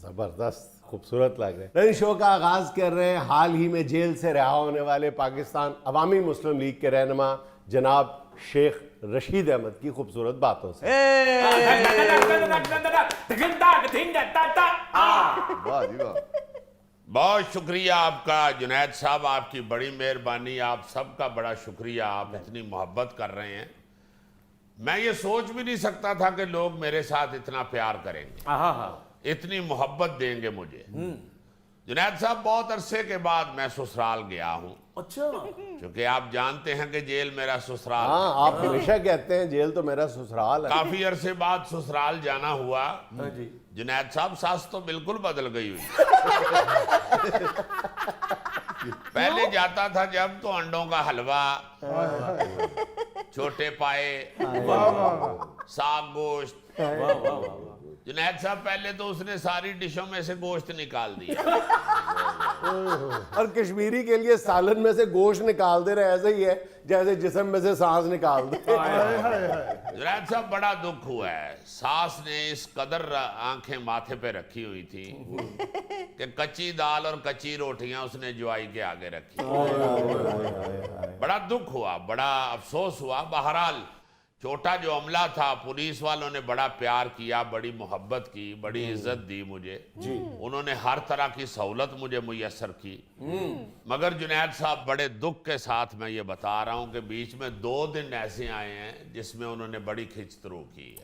زبردست، خوبصورت لگ رہے ہیں۔ نئی شو کا آغاز کر رہے ہیں حال ہی میں جیل سے رہا ہونے والے پاکستان عوامی مسلم لیگ کے رہنما جناب شیخ رشید احمد کی خوبصورت باتوں سے۔ بہت شکریہ آپ کا جنید صاحب، آپ کی بڑی مہربانی، آپ سب کا بڑا شکریہ، آپ اتنی محبت کر رہے ہیں۔ میں یہ سوچ بھی نہیں سکتا تھا کہ لوگ میرے ساتھ اتنا پیار کریں گے، اتنی محبت دیں گے مجھے۔ جنید صاحب، بہت عرصے کے بعد میں سسرال گیا ہوں۔ اچھا، چونکہ آپ جانتے ہیں کہ جیل میرا سسرال ہاں، ہے۔ آپ ہمیشہ کہتے ہیں جیل تو میرا سسرال ہے۔ کافی عرصے بعد سسرال جانا ہوا۔ جنید صاحب، ساس تو بالکل بدل گئی ہوئی۔ پہلے جاتا تھا جب تو انڈوں کا حلوہ، چھوٹے پائے، ساگ گوشت۔ جنید صاحب، پہلے تو اس نے ساری ڈشوں میں سے گوشت نکال دیا، اور کشمیری کے لیے سالن میں سے گوشت نکال دے رہے ایسے ہی ہے جیسے جسم میں سے سانس نکال دے۔ جنید صاحب، بڑا دکھ ہوا ہے۔ ساس نے اس قدر آنکھیں ماتھے پہ رکھی ہوئی تھی کہ کچی دال اور کچی روٹیاں اس نے جوائی کے آگے رکھی۔ بڑا دکھ ہوا، بڑا افسوس ہوا۔ بہرحال چھوٹا جو عملہ تھا، پولیس والوں نے بڑا پیار کیا، بڑی محبت کی، بڑی عزت دی مجھے۔ انہوں نے ہر طرح کی سہولت مجھے میسر کی۔ مگر جنید صاحب، بڑے دکھ کے ساتھ میں یہ بتا رہا ہوں کہ بیچ میں 2 دن ایسے آئے ہیں جس میں انہوں نے بڑی کھچترو کی ہے۔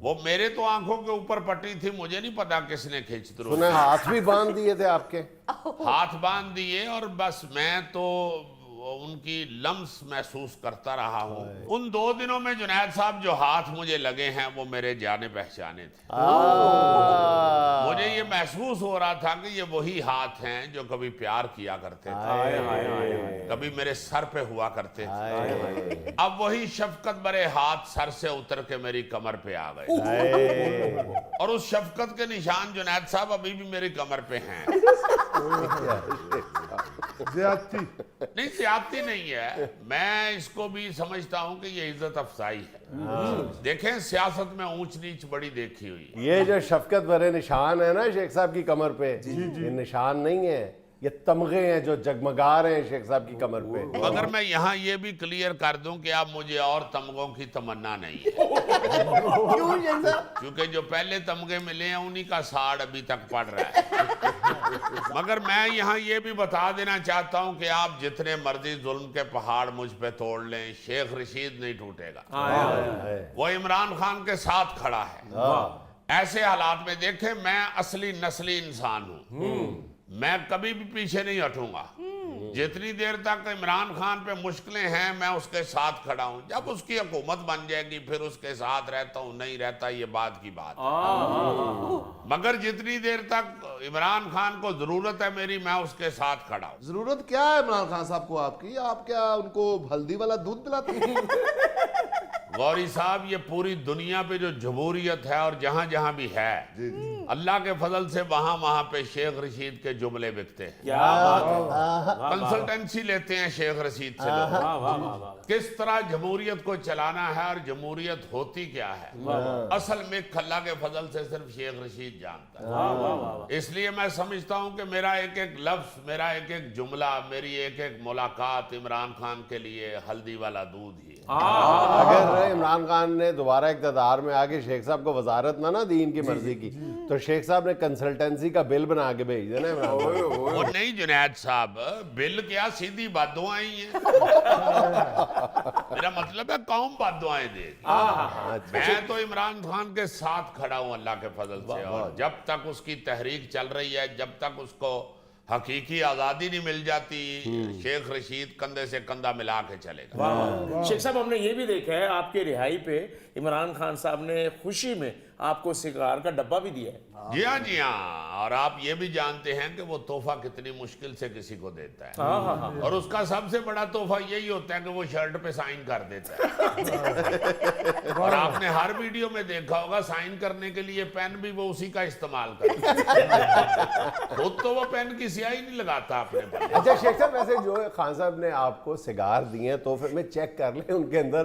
وہ میرے تو آنکھوں کے اوپر پٹی تھی، مجھے نہیں پتا کس نے کھچترو کی۔ سنا ہاتھ بھی باندھ دیے تھے آپ کے؟ ہاتھ باندھ دیے، اور بس میں تو ان کی لمس محسوس کرتا رہا ہوں۔ ان 2 دنوں میں جنید صاحب جو ہاتھ مجھے لگے ہیں وہ میرے جانے پہچانے تھے۔ مجھے یہ محسوس ہو رہا تھا کہ یہ وہی ہاتھ ہیں جو کبھی پیار کیا کرتے تھے، کبھی میرے سر پہ ہوا کرتے تھے۔ اب وہی شفقت برے ہاتھ سر سے اتر کے میری کمر پہ آ گئے، اور اس شفقت کے نشان جنید صاحب ابھی بھی میری کمر پہ ہیں۔ زیادتی نہیں، زیادتی نہیں ہے، میں اس کو بھی سمجھتا ہوں کہ یہ عزت افزائی ہے۔ دیکھیں، سیاست میں اونچ نیچ بڑی دیکھی ہوئی۔ یہ جو شفقت بھرے نشان ہے نا شیخ صاحب کی کمر پہ، یہ نشان نہیں ہے، یہ تمغے ہیں جو جگمگا رہے ہیں شیخ صاحب کی کمر پہ۔ مگر میں یہاں یہ بھی کلیئر کر دوں کہ اب مجھے اور تمغوں کی تمنا نہیں ہے، کیونکہ جو پہلے تمغے ملے ہیں انہی کا ساڑ ابھی تک پڑ رہا ہے۔ مگر میں یہاں یہ بھی بتا دینا چاہتا ہوں کہ آپ جتنے مرضی ظلم کے پہاڑ مجھ پہ توڑ لیں، شیخ رشید نہیں ٹوٹے گا۔ وہ عمران خان کے ساتھ کھڑا ہے۔ ایسے حالات میں دیکھیں، میں اصلی نسلی انسان ہوں، میں کبھی بھی پیچھے نہیں ہٹوں گا۔ جتنی دیر تک عمران خان پہ مشکلیں ہیں میں اس کے ساتھ کھڑا ہوں۔ جب اس کی حکومت بن جائے گی پھر اس کے ساتھ رہتا ہوں نہیں رہتا، یہ بات کی بات۔ مگر جتنی دیر تک عمران خان کو ضرورت ہے میری، میں اس کے ساتھ کھڑا ہوں۔ ضرورت کیا ہے عمران خان صاحب کو آپ کی؟ آپ کیا ان کو ہلدی والا دودھ پلاتے ہیں؟ غوری صاحب، یہ پوری دنیا پہ جو جمہوریت ہے اور جہاں جہاں بھی ہے، اللہ کے فضل سے وہاں پہ شیخ رشید کے جملے بکتے ہیں۔ کنسلٹنسی لیتے ہیں شیخ رشید سے لوگ، کس طرح جمہوریت کو چلانا ہے اور جمہوریت ہوتی کیا ہے۔ اصل میں اللہ کے فضل سے صرف شیخ رشید جانتا ہے۔ اس لیے میں سمجھتا ہوں کہ میرا ایک ایک لفظ، میرا ایک ایک جملہ، میری ایک ایک ملاقات عمران خان کے لیے ہلدی والا دودھ ہی ہے۔ اگر عمران خان نے دوبارہ اقتدار میں آگے شیخ صاحب کو وزارت نہ دی ان کی مرضی کی، تو شیخ صاحب نے کنسلٹنسی کا بل بنا کے بھیج دینا عمران خان۔ وہ نہیں جنید صاحب، بل کیا، سیدھی بددعائیں ہی ہیں۔ میرا مطلب ہے قوم بددعائیں دے گی۔ میں تو عمران خان کے ساتھ کھڑا ہوں اللہ کے فضل سے، اور جب تک اس کی تحریک چل رہی ہے، جب تک اس کو حقیقی آزادی نہیں مل جاتی، شیخ رشید کندھے سے کندھا ملا کے چلے گا۔ شیخ صاحب، ہم نے یہ بھی دیکھا ہے آپ کے رہائی پہ عمران خان صاحب نے خوشی میں آپ کو سگار کا ڈبہ بھی دیا ہے۔ جی ہاں، جی ہاں، اور آپ یہ بھی جانتے ہیں کہ وہ تحفہ کتنی مشکل سے کسی کو دیتا ہے، اور اس کا سب سے بڑا تحفہ یہی ہوتا ہے کہ وہ شرٹ پہ سائن کر دیتا ہے۔ اور آپ نے ہر ویڈیو میں دیکھا ہوگا سائن کرنے کے لیے پین بھی وہ اسی کا استعمال کرتا ہے، خود تو وہ پین کی سیاہی نہیں لگاتا اپنے پر۔ اچھا شیخ صاحب، ویسے جو خان صاحب نے آپ کو سگار دیے ہیں تحفے میں، چیک کر لیں ان کے اندر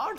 8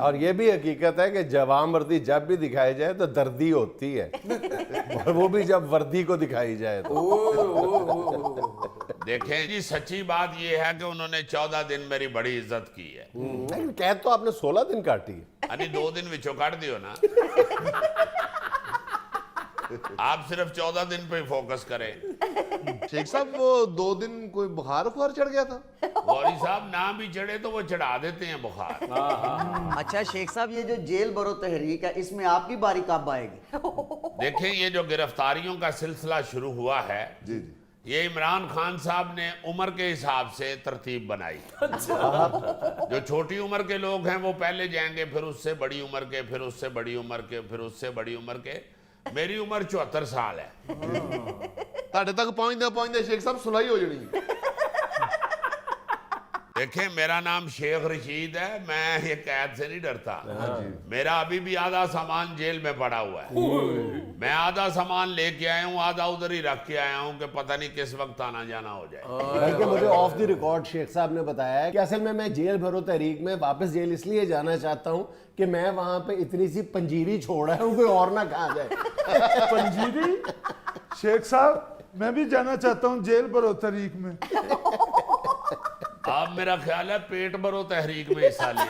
اور یہ بھی حقیقت ہے کہ جوان وردی جب بھی دکھائی جائے تو دردی ہوتی ہے اور وہ بھی جب وردی کو دکھائی جائے تو دیکھیں جی سچی بات یہ ہے کہ انہوں نے 14 دن میری بڑی عزت کی ہے. لیکن قید تو آپ نے 16 دن کاٹی ہے. یعنی 2 دن وچوں کٹ دیو نا. آپ صرف 14 دن پہ فوکس کریں. شیخ صاحب وہ 2 دن کوئی بخار چڑھ گیا تھا؟ غوری صاحب نہ بھی چڑھے تو وہ چڑھا دیتے ہیں بخار. اچھا شیخ صاحب یہ جو جیل برو تحریک ہے اس میں آپ کی باری کب آئے گی؟ دیکھیں یہ جو گرفتاریوں کا سلسلہ شروع ہوا ہے یہ عمران خان صاحب نے عمر کے حساب سے ترتیب بنائی. جو چھوٹی عمر کے لوگ ہیں وہ پہلے جائیں گے, پھر اس سے بڑی عمر کے, پھر اس سے بڑی عمر کے, پھر اس سے بڑی عمر کے. میری عمر 74 سال ہے. تاڑے تک پہنچتے شیخ صاحب سلائی ہو جڑی. دیکھیں میرا نام شیخ رشید ہے, میں یہ قید سے نہیں ڈرتا. میرا ابھی بھی آدھا سامان جیل میں پڑا ہوا ہے. میں آدھا سامان لے کے آیا ہوں, آدھا ادھر ہی رکھ کے آیا ہوں کہ پتہ نہیں کس وقت آنا جانا ہو جائے. بلکہ مجھے آف دی ریکارڈ شیخ صاحب نے بتایا ہے کہ اصل میں جیل بھرو تحریک میں واپس جیل اس لیے جانا چاہتا ہوں کہ میں وہاں پہ اتنی سی پنجیری چھوڑا ہوں کوئی اور نہ کھا جائے. پنجیری شیخ صاحب میں بھی جانا چاہتا ہوں جیل برو تحریک میں. آپ میرا خیال ہے پیٹ بھرو تحریک میں حصہ لیں.